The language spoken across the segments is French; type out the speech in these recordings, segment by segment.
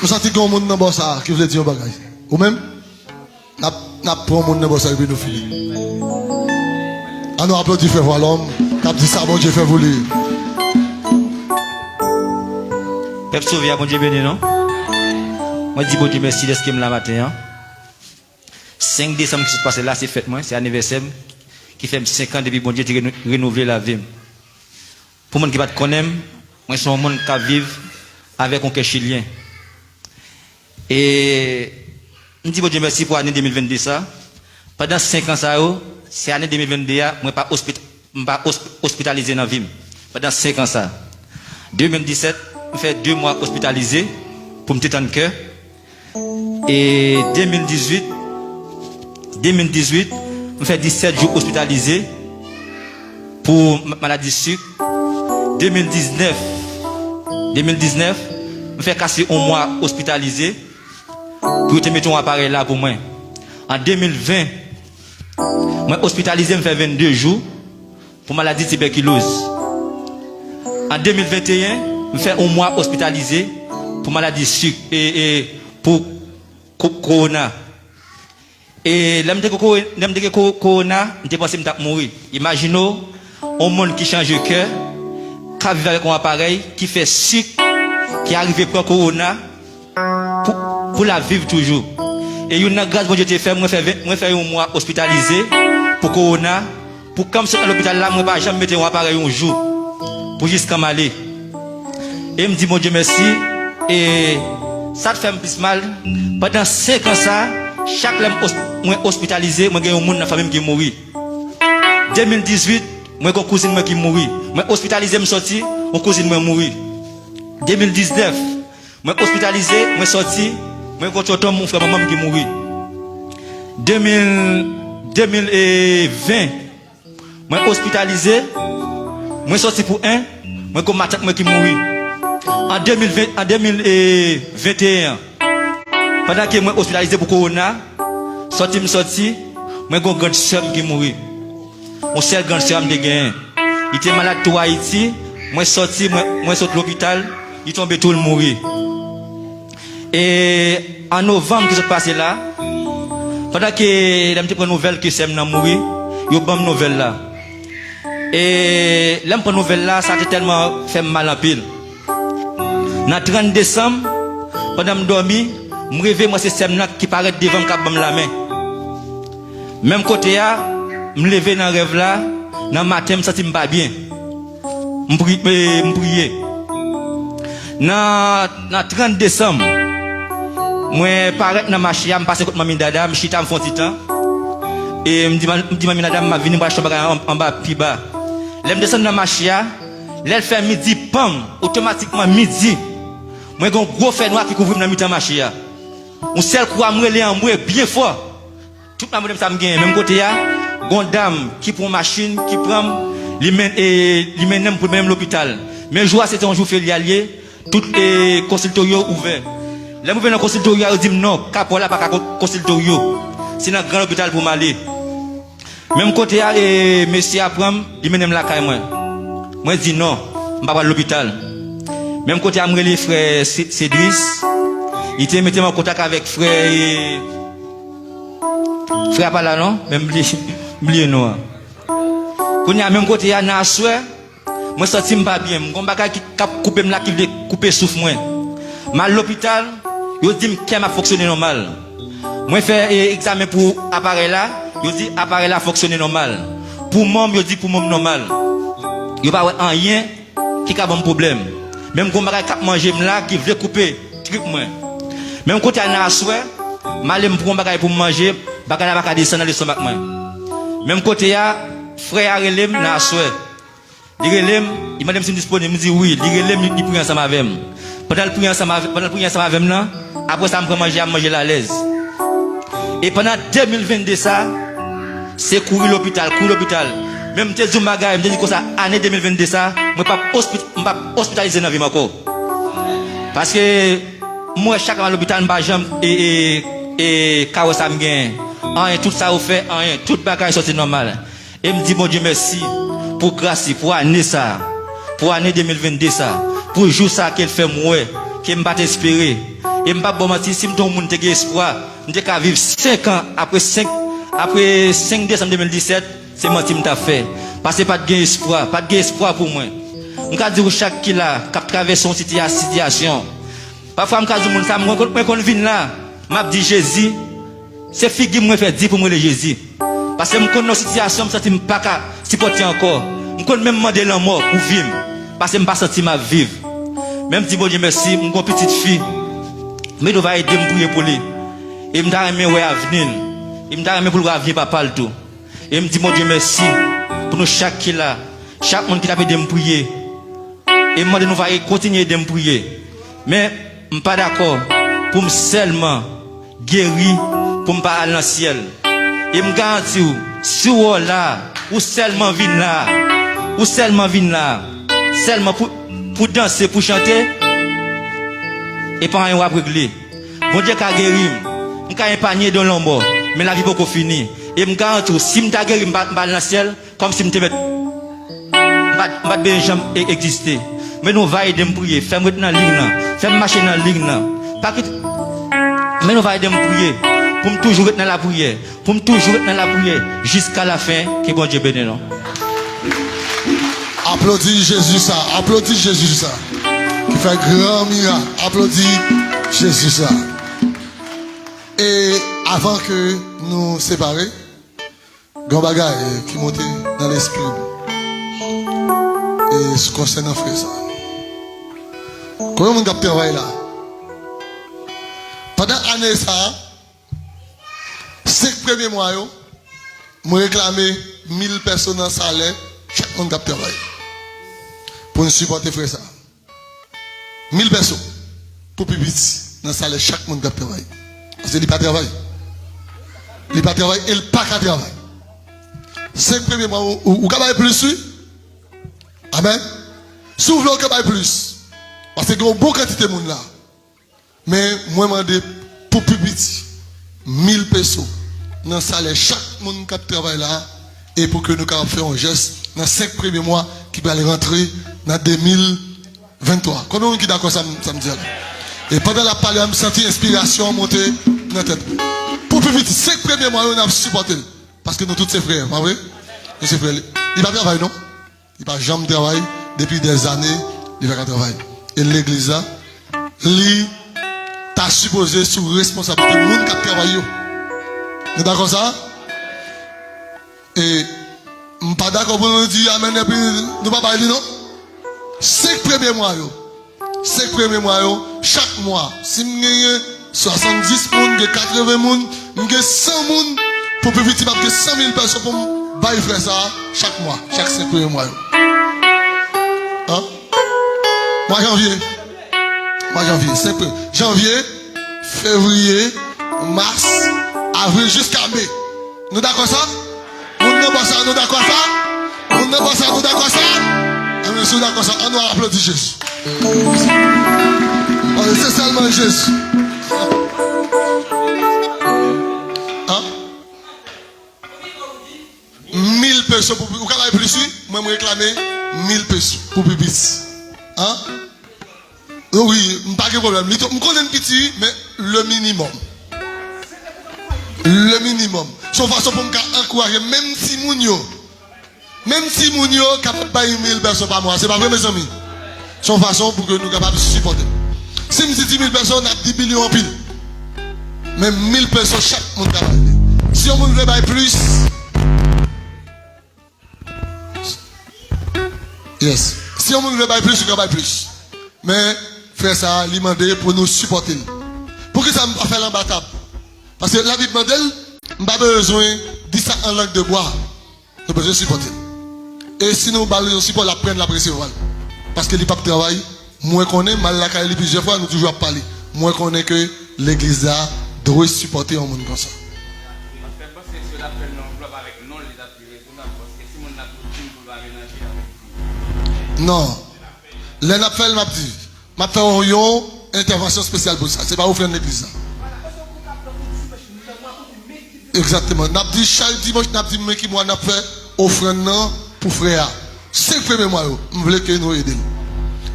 Vous sentez qu'on monde dans ça qui veut dire un bagage. Ou même, n'a pas monde dans ça et puis nous finissons. Ah nous applaudissons fait voir l'homme. N'a dit ça, bon Dieu fait voler. Peuple sauvé, bon Dieu béni, non? Moi, je dis bon Dieu merci de ce qu'il me l'a matin. 5 décembre qui se passe là, c'est fête, moi, c'est anniversaire qui fait 5 ans depuis bon Dieu de renouveler la vie. Pour les gens qui ne connaissent pas, moi, je suis un monde qui vit avec un cœur chilien. Et je dis bon Dieu merci pour l'année 2022. Ça. Pendant 5 ans, c'est l'année 2022, je ne suis pas hospitalisé dans la vie. Pendant 5 ans, ça. 2017, je fais 2 mois hospitalisé pour me détendre le cœur. Et 2018, je fais 17 jours hospitalisé pour maladie sucre. 2019, je fais casser 1 mois hospitalisé pour te mettre un appareil là pour moi. En 2020, je hospitalisé, je fais 22 jours pour maladie tuberculose. En 2021, je fais 1 mois hospitalisé pour maladie sucre et pour corona. Et là, je me corona, je pense que je vais mourir. Imaginez un monde qui change de cœur, qui vit avec un appareil, qui fait sucre, qui arrive pour corona, pour la vivre toujours. Et il y a une grâce que je fait, moi faire 1 mois hospitalisé pour corona, pour comme c'est à l'hôpital là, moi pas jamais mettre un appareil un jour, pour jusqu'à m'aller. Et me dit mon Dieu merci, et ça te fait un plus mal. Pendant 5 ans ça, chaque fois hospitalisé, moi j'ai un monde dans la famille qui est mort. 2018, moi j'ai une cousine qui est mort. Moi hospitalisé, je suis sorti, une cousine qui est mort. 2019, moi hospitalisé, je suis sorti, moi j'ai mon frère maman qui est mort. 2020, moi hospitalisé, moi sorti pour un, moi j'ai ma tante qui est mort. En 2021, pendant que je suis hospitalisé pour Corona, sorti, moi j'ai une grande soeur qui est morte. Mon seul grande soeur qui est gagné. Il était malade tout Haïti, moi sorti de l'hôpital, il tombé tout le mourir. Et en novembre qui s'est passé là, pendant que je prends une nouvelle que c'est mourir, il y a une nouvelle là. Et là, je prends une nouvelle là, ça a tellement fait mal en pile. Dans le 30 décembre, pendant que je dormais, je me réveille, moi c'est Semna qui paraît devant la main. Même côté, je me lève dans le rêve là, dans le matin, je me sens pas bien. Je prie. Dans le 30 décembre, je parais dans ma chia, je passe contre ma dada, je chita, je fais un petit temps. Et je me dis, ma dada, je viens en bas, plus bas. Je descends dans ma chia, elle fait midi, pam, automatiquement midi. Moi, j'ai un gros fer noir qui couvre dans la machine. On sait quoi, moi, les en bien fort. Tout le monde ça me gagne. Même côté, il y a une dame qui prend une machine, qui prend, les mène pour même l'hôpital. Mais le jour, c'était un jour férié, tous les consultorios ouverts. Là, je vais dans le consultorio, je dis non, capola pas consultorio. C'est dans le grand hôpital pour m'aller. Même côté, il y a monsieur Apram, il mène la caille, moi. Moi, je dis non, je ne vais pas à l'hôpital. Même côté amré les frères Cédric, il était mis en contact avec frère pas là non, même oublié non. Quand il a même côté à Nassoua, moi senti pas bien, mon bagage qui couper là qui veut couper souffle moi. Mal l'hôpital, yo dit que m'a fonctionné normal. Moi fait examen pour appareil là, yo dit appareil là fonctionner normal. Pour moi, yo dit pour moi normal. Yo pas rien qui a un problème. Même quand je manger là, qui veut couper, trip moi. Même quand il y a un assoir, je prends un bagage pour manger, je vais descendre dans le stomac. Même quand il y a frère Relem, na assoir. Il m'a dit si disponible, il me dit oui, il prend ensemble avec moi. Pendant le prend ensemble avec moi, après ça, je prends manger à l'aise. Et pendant 2022, ça, c'est courir l'hôpital. Même si je dis que ça, année 2022, ça, je ne suis pas hospitalisé dans la vie encore. Parce que moi, chaque fois à l'hôpital, je suis et quand ça me gagne. Tout ça, fait, tout le bagage est normal. Et je me dis, mon Dieu, merci pour grâce, pour année ça, pour année 2022, ça, pour jour ça qu'elle fait moi, qu'elle m'a espéré. Et m'pas bon menti si m'ton moun te gen espoir, m'te ka vivre 5 ans après 5 décembre 2017, c'est menti m'ta fait. Parce que pas de espoir, pas de espoir pour moi. M'ka dire chaque qui là qui traverse son situation. Parfois m'ka dire moun ça moi qu'on vinn là, m'a dit Jésus, c'est figue moi fait dire pour moi le Jésus. Parce que me connais situation, me senti pas ka supporter encore. Me connais même demander la mort pour vivre parce que me pas senti ma vivre. Même dit bon Dieu merci, mon petite fille. Mais nous va aider me prier pour lui. Et me d'a aimer ouais avenir. Et me d'a aimer pour le avenir papa le tout. Et me dit mon Dieu merci pour nous chaque qui là, chaque monde qui t'a aidé me prier. Et moi nous va continuer de me prier. Mais me pas d'accord pour me seulement guérir pour me pas aller dans le ciel. Et me garantis si vous là ou seulement vinn là, ou seulement vinn là, seulement pour danser, pour chanter et pas rien à régler. Bon Dieu qu'a guéri, me qu'a épargné dans l'ombre, mais la vie pas finie. Et me garantis si me t'a guéri me dans le ciel comme si me te mettre pas bien jamais exister. Mais nous va aider me prier, faire mettre dans ligne là, faire marcher dans ligne là. Pas que mais nous va aider me prier. Pour me toujours être dans la prière, pour me toujours être dans la prière jusqu'à la fin, que bon Dieu bénisse nous. Applaudis Jésus ça, applaudis Jésus ça. Qui fait grand miracle. Applaudis Jésus ça. Et avant que nous séparions, grand bagaille qui montait dans l'esprit. Et ce concernant frère ça. Comment on capte travail là? Pendant l'année ça, 5 premiers mois, je réclamé 1000 personnes en salaire, chaque monde qui travaille. Pour nous supporter frère ça. 1000 personnes pour publier dans le salaire, chaque monde qui travaille. Parce qu'il n'y a pas de travail. Il n'y a pas de travail et il n'y a pas de travail. 5 premiers mois, vous avez plus, oui? Amen. Si vous voulez que vous plus, parce qu'il y a une bonne quantité de monde là. Mais moi, je demande pour publier 1000 personnes dans le salaire, chaque monde qui travaille là, et pour que nous puissions faire un geste dans les 5 premiers mois qui va rentrer dans 2023. Combien de gens qui d'accord ça me dit là? Et pendant la parole, je me sens l'inspiration monter dans la tête. Pour plus vite, 5 premiers mois, on a supporté. Parce que nous tous ses frères, pas vrai? Nous ses frères. Il va travailler, non? Il va jamais travailler. Depuis des années, il va travailler. Et l'église là, lui, t'as supposé sous responsabilité de monde qui travaille. Vous êtes d'accord ça? Et je ne suis pas d'accord pour nous dire amen et puis nous ne pas parler non? 5 premiers mois, 5 premiers mois, chaque mois, si je gagne 70 personnes, 80 personnes, je 100 personnes, pour plus vite, je vais 100 000 personnes pour me faire ça chaque mois, chaque 5 premiers mois. Hein? Mois janvier, simple. Janvier, février, mars, avril jusqu'à mai. Nous d'accord ça? Nous d'accord ça? Nous d'accord ça? Nous d'accord ça? Nous d'accord ça? On va applaudir Jésus. C'est seulement Jésus. Hein? 1000 personnes pour vous avez plus, moi je réclame 1000 personnes pour Bibis. Hein? Oui, pas de problème. Je connais un petit, mais le minimum. Le minimum. Son façon pour me encourager, même si Mounio capable de payer 1000 personnes par mois, c'est pas vrai mes amis. Son façon pour que nous capables de supporter. Si nous disons 10 000 personnes, on a 10 millions en pile. Même 1000 personnes, chaque monde capable. Si on veut payer plus, yes. Si on veut payer plus, on va payer plus. Mais faire ça, lui demander pour nous supporter. Pour que ça ne fasse pas l'embattable. Parce que la vie demande, on n'a pas besoin de ça en langue de bois. Nous avons besoin de supporter. Et si nous avons support, la prendre, la recevoir. Parce que les papes travaillent, moins qu'on est, mal la caille plusieurs fois, nous toujours parler. Moins qu'on est que l'église doit supporter un monde comme ça. Non. L'appel m'a dit, m'a fait une intervention spéciale pour ça. C'est pas offrir l'église. Exactement. N'a dit chaque dimanche, n'a dit mais qui moi n'a fait offrande pour frère. 5 premiers mois, je voulais que nous aidions.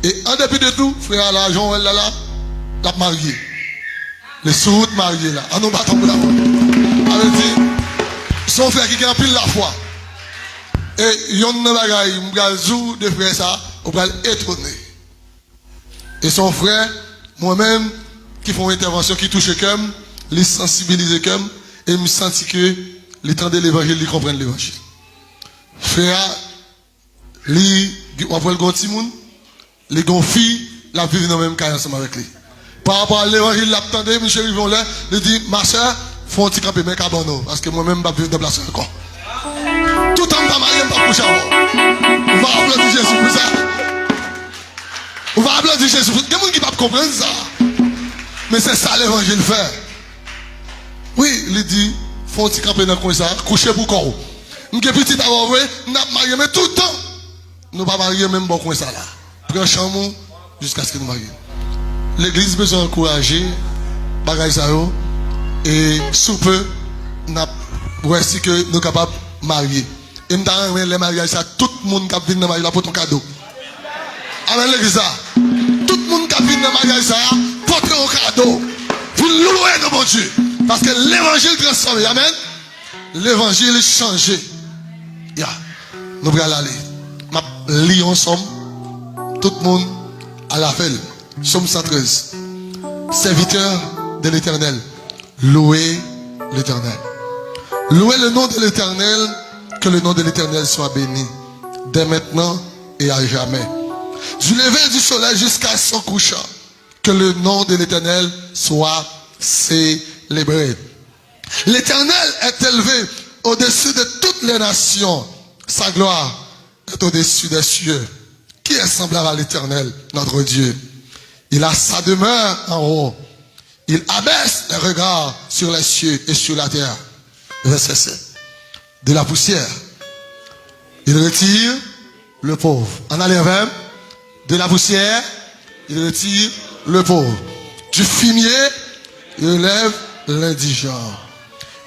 Et en dépit de tout, frère là, Jean là, l'a marié. Les sous mariés là. En nous battant pour la foi. Avec dit, son frère qui a pile la foi. Et yon nan bagay, m'gal zou de frère ça, on va étonné. Et son frère, moi-même, qui font une intervention qui touche comme, les sensibiliser comme, et me senti que les temps de l'évangile, ils comprennent l'évangile. Frère, lui, on va le gonti moun, les gonfilles, la vivent dans le même cas ensemble avec lui. Par rapport à l'évangile, l'attendait, M. Rivon là, il dit, ma soeur, faut un petit camper, mais cabanon, parce que moi-même, je vais vivre de place encore. Tout le temps, je ne vais pas coucher avant. On va applaudir Jésus pour ça. On va applaudir Jésus pour ça. Il y a des gens qui ne peuvent pas comprendre ça. Mais c'est ça l'évangile fait. Oui, il dit, faut un petit camper dans le ça, coucher pour corps. Je suis petit à voir, nous sommes mariés, mais tout le temps, nous ne sommes pas mariés même bon comme ça là. Prends chambre jusqu'à ce que nous marions. L'église besoin d'encourager, bagaille ça et sous peu, voici que nous sommes capables de marier. Et nous avons les mariages, ça, tout le monde qui vient dans le mariage pour ton cadeau. Amen l'église ça. Tout le monde qui vient dans le mariage, ça, pour ton cadeau. Pour louer de bon Dieu. Parce que l'évangile transforme. Amen. L'évangile changé. Yeah. Nous allons aller. Ma lis ensemble. Tout le monde à la fête. Somme 113. Serviteur de l'éternel. Louez l'éternel. Louez le nom de l'éternel. Que le nom de l'éternel soit béni. Dès maintenant et à jamais. Du lever du soleil jusqu'à son couchant. Que le nom de l'éternel soit célébré. L'éternel est élevé au-dessus de toutes les nations. Sa gloire est au-dessus des cieux. Qui est semblable à l'éternel, notre Dieu? Il a sa demeure en haut. Il abaisse les regards sur les cieux et sur la terre. Verset 7. De la poussière, il retire le pauvre. En allez même. De la poussière, il retire le pauvre. Du fumier, il élève l'indigent.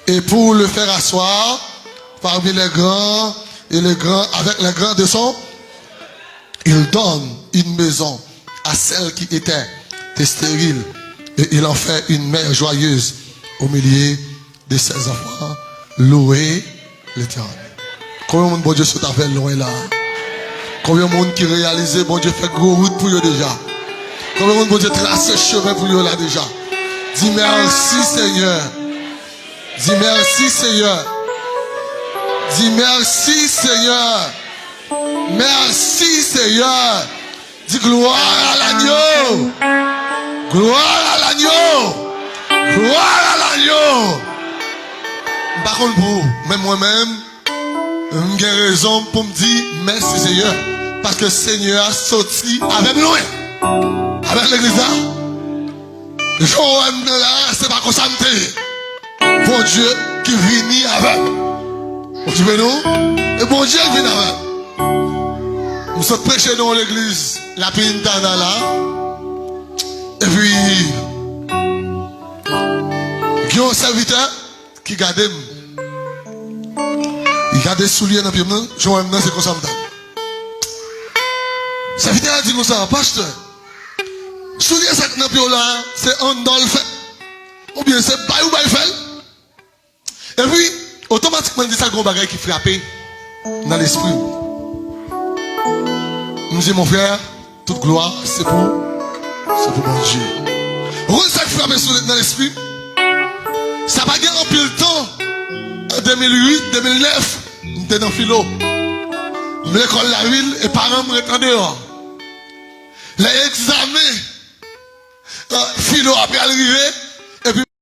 Et pour le faire asseoir parmi les grands et les grands, avec les grands de son, il donne une maison à celle qui était stérile. Et il en fait une mère joyeuse au milieu de ses enfants. Louez l'éternel. Combien de monde, bon Dieu, se t'appelle loin là? Combien de monde qui réalise, bon Dieu, fait gros route pour eux déjà? Combien de monde, bon Dieu, trace chemin pour eux là déjà? Dis merci Seigneur. Dis merci Seigneur. Dis merci Seigneur. Merci Seigneur. Dis gloire à l'agneau. Gloire à l'agneau. Gloire à l'agneau. Par contre, pour même moi-même, j'ai raison pour me dire merci Seigneur. Parce que Seigneur a sorti avec loin. Avec l'église là. Joël là, c'est pas comme ça me bon Dieu qui vient avec. Bon Dieu nous. Et bon Dieu qui vient avec. Nous sommes prêchés dans l'église, la Pintana là. Et puis, il y a un serviteur qui garde. Il garde des souliers dans le pied. Joël c'est comme ça me dit. Le serviteur a dit comme ça, pasteur. Souliers dans le pied là, c'est un dolphin. Ou bien c'est bail ou bail fait. Et puis, automatiquement, il dit ça, gros bagage qui frappe dans l'esprit. Nous disons, mon frère, toute gloire, c'est pour mon Dieu. Vous savez ça qui frappe dans l'esprit? Ça va gagner en pile temps. En 2008, 2009, nous étions dans philo. L'école la ville et parents me retendaient dehors. Les examens, philo après arrivé.